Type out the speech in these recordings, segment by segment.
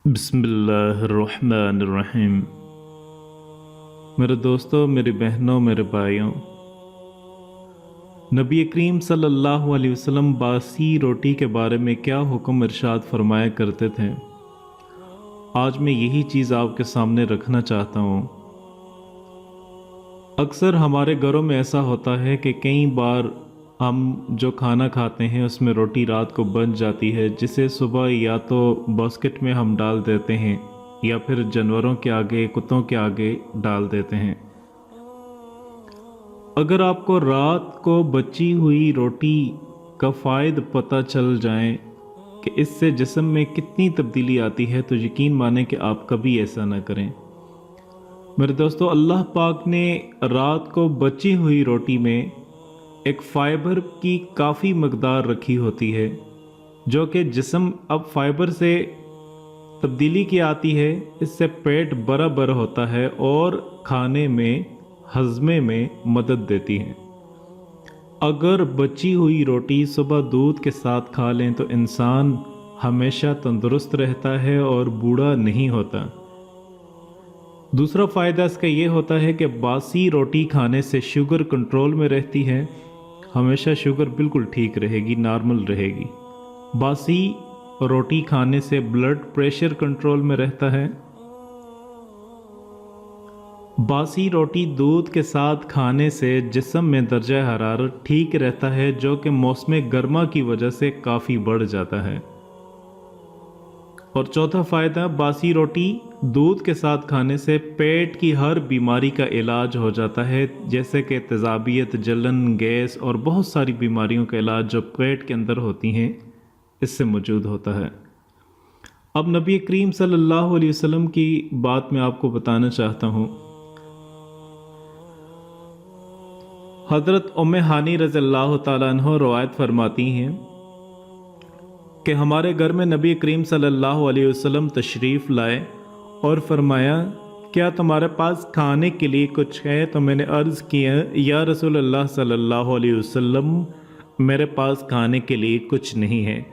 बिस्मिल्लाहिर्रहमानिर्रहीम। मेरे दोस्तों, मेरी बहनों, मेरे भाइयों, नबी करीम सल्लल्लाहु अलैहि वसल्लम बासी रोटी के बारे में क्या हुक्म इरशाद फरमाया करते थे। आज मैं यही चीज़ आपके सामने रखना चाहता हूँ। अक्सर हमारे घरों में ऐसा होता है कि कई बार हम जो खाना खाते हैं उसमें रोटी रात को बच जाती है, जिसे सुबह या तो बास्केट में हम डाल देते हैं या फिर जानवरों के आगे, कुत्तों के आगे डाल देते हैं। अगर आपको रात को बची हुई रोटी का फ़ायदा पता चल जाए कि इससे जिस्म में कितनी तब्दीली आती है, तो यकीन माने कि आप कभी ऐसा ना करें। मेरे दोस्तों, अल्लाह पाक ने रात को बची हुई रोटी में एक फ़ाइबर की काफ़ी मकदार रखी होती है, जो कि जिस्म अब फ़ाइबर से तब्दीली की आती है। इससे पेट बराबर होता है और खाने में, हज़मे में मदद देती है। अगर बची हुई रोटी सुबह दूध के साथ खा लें तो इंसान हमेशा तंदुरुस्त रहता है और बूढ़ा नहीं होता। दूसरा फ़ायदा इसका ये होता है कि बासी रोटी खाने से शुगर कंट्रोल में रहती है। हमेशा शुगर बिल्कुल ठीक रहेगी, नॉर्मल रहेगी। बासी रोटी खाने से ब्लड प्रेशर कंट्रोल में रहता है। बासी रोटी दूध के साथ खाने से जिस्म में दर्जा हरारत ठीक रहता है, जो कि मौसम गर्मा की वजह से काफ़ी बढ़ जाता है। और चौथा फ़ायदा, बासी रोटी दूध के साथ खाने से पेट की हर बीमारी का इलाज हो जाता है, जैसे कि तेज़ाबियत, जलन, गैस और बहुत सारी बीमारियों का इलाज जो पेट के अंदर होती हैं, इससे मौजूद होता है। अब नबी करीम सल्लल्लाहु अलैहि वसल्लम की बात मैं आपको बताना चाहता हूँ। हज़रत उम्मे हानी रज़ियल्लाहु ताला अन्हा रवायत फरमाती हैं कि हमारे घर में नबी करीम सल्लल्लाहु अलैहि वसल्लम तशरीफ़ लाए और फरमाया, क्या तुम्हारे पास खाने के लिए कुछ है? तो मैंने अर्ज़ किया, या रसूलल्लाह सल्लल्लाहु अलैहि वसल्लम, मेरे पास खाने के लिए कुछ नहीं है।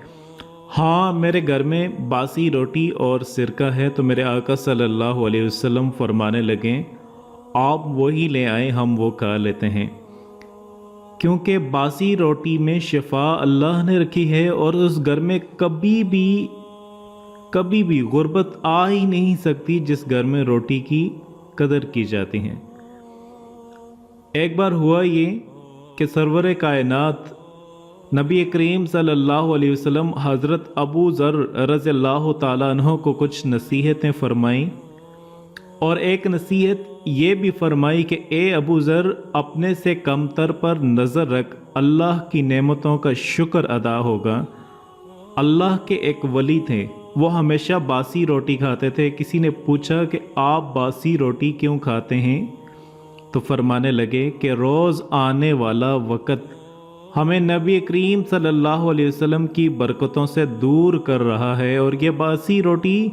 हाँ, मेरे घर में बासी रोटी और सिरका है। तो मेरे आका सल्लल्लाहु अलैहि वसल्लम फरमाने लगे, आप वही ले आए, हम वो खा लेते हैं, क्योंकि बासी रोटी में शिफा अल्लाह ने रखी है और उस घर में कभी भी गुर्बत आ ही नहीं सकती जिस घर में रोटी की कदर की जाती है। एक बार हुआ ये कि सरवर कायनात नबी करीम सल्लल्लाहु अलैहि वसल्लम हज़रत अबू ज़र रज़ियल्लाहु ताला अन्हु को कुछ नसीहतें फरमाईं, और एक नसीहत ये भी फरमाई कि ए अबू ज़र, अपने से कमतर पर नज़र रख, अल्लाह की नेमतों का शुक्र अदा होगा। अल्लाह के एक वली थे, वो हमेशा बासी रोटी खाते थे। किसी ने पूछा कि आप बासी रोटी क्यों खाते हैं? तो फरमाने लगे कि रोज़ आने वाला वक़्त हमें नबी करीम सल्लल्लाहु अलैहि वसल्लम की बरकतों से दूर कर रहा है, और ये बासी रोटी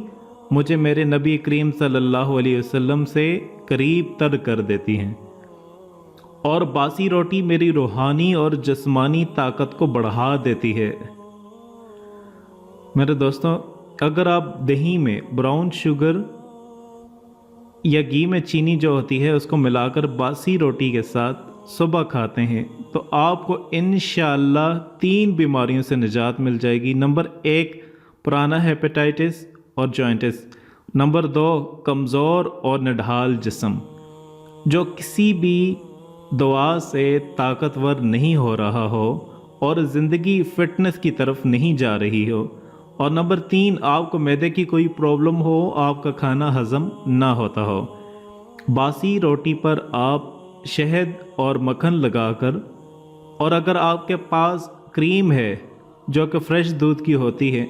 मुझे मेरे नबी करीम सल्लल्लाहु अलैहि वसल्लम से करीब तर कर देती हैं, और बासी रोटी मेरी रूहानी और जिस्मानी ताकत को बढ़ा देती है। मेरे दोस्तों, अगर आप दही में ब्राउन शुगर या घी में चीनी जो होती है उसको मिलाकर बासी रोटी के साथ सुबह खाते हैं, तो आपको इंशाअल्लाह 3 बीमारियों से निजात मिल जाएगी। नंबर 1, पुराना हेपेटाइटिस और जॉइंटिस। नंबर 2, कमज़ोर और निढाल जिस्म जो किसी भी दवा से ताकतवर नहीं हो रहा हो और ज़िंदगी फ़िटनेस की तरफ नहीं जा रही हो। और नंबर 3, आपको मैदे की कोई प्रॉब्लम हो, आपका खाना हज़म ना होता हो। बासी रोटी पर आप शहद और मक्खन लगाकर, और अगर आपके पास क्रीम है जो कि फ़्रेश दूध की होती है,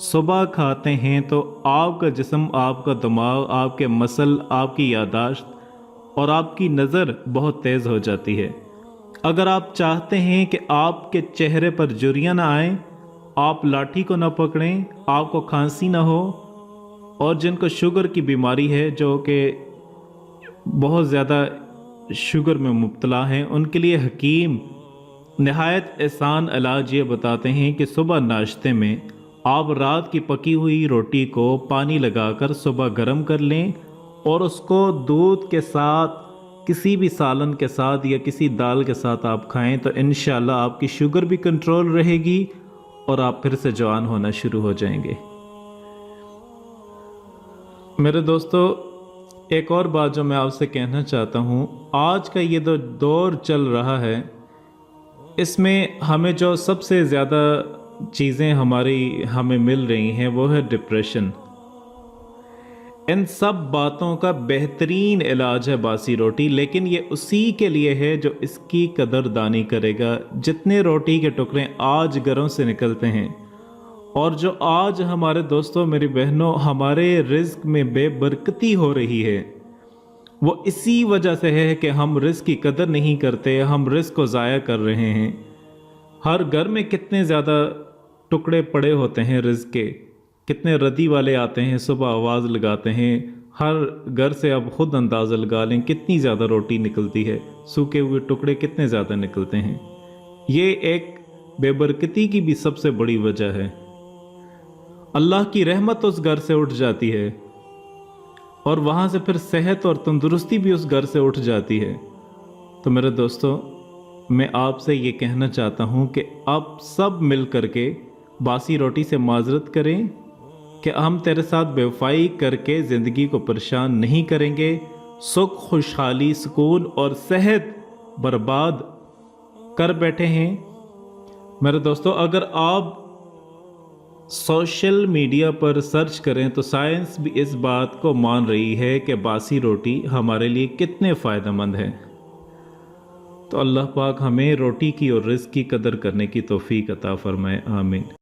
सुबह खाते हैं तो आपका जिस्म, आपका दिमाग, आपके मसल, आपकी यादाश्त और आपकी नज़र बहुत तेज़ हो जाती है। अगर आप चाहते हैं कि आपके चेहरे पर झुर्रियाँ ना आए, आप लाठी को ना पकड़ें, आपको खांसी ना हो, और जिनको शुगर की बीमारी है, जो कि बहुत ज़्यादा शुगर में मुब्तला हैं, उनके लिए हकीम नहायत आसान इलाज ये बताते हैं कि सुबह नाश्ते में آپ رات کی پکی ہوئی روٹی کو پانی لگا کر صبح گرم کر لیں اور اس کو دودھ کے ساتھ کسی بھی سالن کے ساتھ یا کسی دال کے ساتھ آپ کھائیں تو انشاءاللہ آپ کی شوگر بھی کنٹرول رہے گی اور آپ پھر سے جوان ہونا شروع ہو جائیں گے۔ میرے دوستو، ایک اور بات جو میں آپ سے کہنا چاہتا ہوں، آج کا یہ دور چل رہا ہے، اس میں ہمیں جو سب سے زیادہ چیزیں ہمیں مل رہی ہیں وہ ہے ڈپریشن۔ ان سب باتوں کا بہترین علاج ہے باسی روٹی، لیکن یہ اسی کے لیے ہے جو اس کی قدر دانی کرے گا۔ جتنے روٹی کے ٹکڑے آج گھروں سے نکلتے ہیں اور جو آج ہمارے دوستوں میری بہنوں ہمارے رزق میں بے برکتی ہو رہی ہے، وہ اسی وجہ سے ہے کہ ہم رزق کی قدر نہیں کرتے، ہم رزق کو ضائع کر رہے ہیں۔ ہر گھر میں کتنے زیادہ ٹکڑے پڑے ہوتے ہیں رزق کے، کتنے ردی والے آتے ہیں، صبح آواز لگاتے ہیں، ہر گھر سے اب خود اندازہ لگا لیں کتنی زیادہ روٹی نکلتی ہے، سوکھے ہوئے ٹکڑے کتنے زیادہ نکلتے ہیں۔ یہ ایک بے برکتی کی بھی سب سے بڑی وجہ ہے۔ اللہ کی رحمت اس گھر سے اٹھ جاتی ہے اور وہاں سے پھر صحت اور تندرستی بھی اس گھر سے اٹھ جاتی ہے۔ تو میرے دوستو، میں آپ سے یہ کہنا چاہتا ہوں کہ آپ سب مل کر کے باسی روٹی سے معذرت کریں کہ ہم تیرے ساتھ بے وفائی کر کے زندگی کو پریشان نہیں کریں گے، سکھ، خوشحالی، سکون اور صحت برباد کر بیٹھے ہیں۔ میرے دوستو، اگر آپ سوشل میڈیا پر سرچ کریں تو سائنس بھی اس بات کو مان رہی ہے کہ باسی روٹی ہمارے لیے کتنے فائدہ مند ہے۔ تو اللہ پاک ہمیں روٹی کی اور رزق کی قدر کرنے کی توفیق عطا فرمائے، آمین۔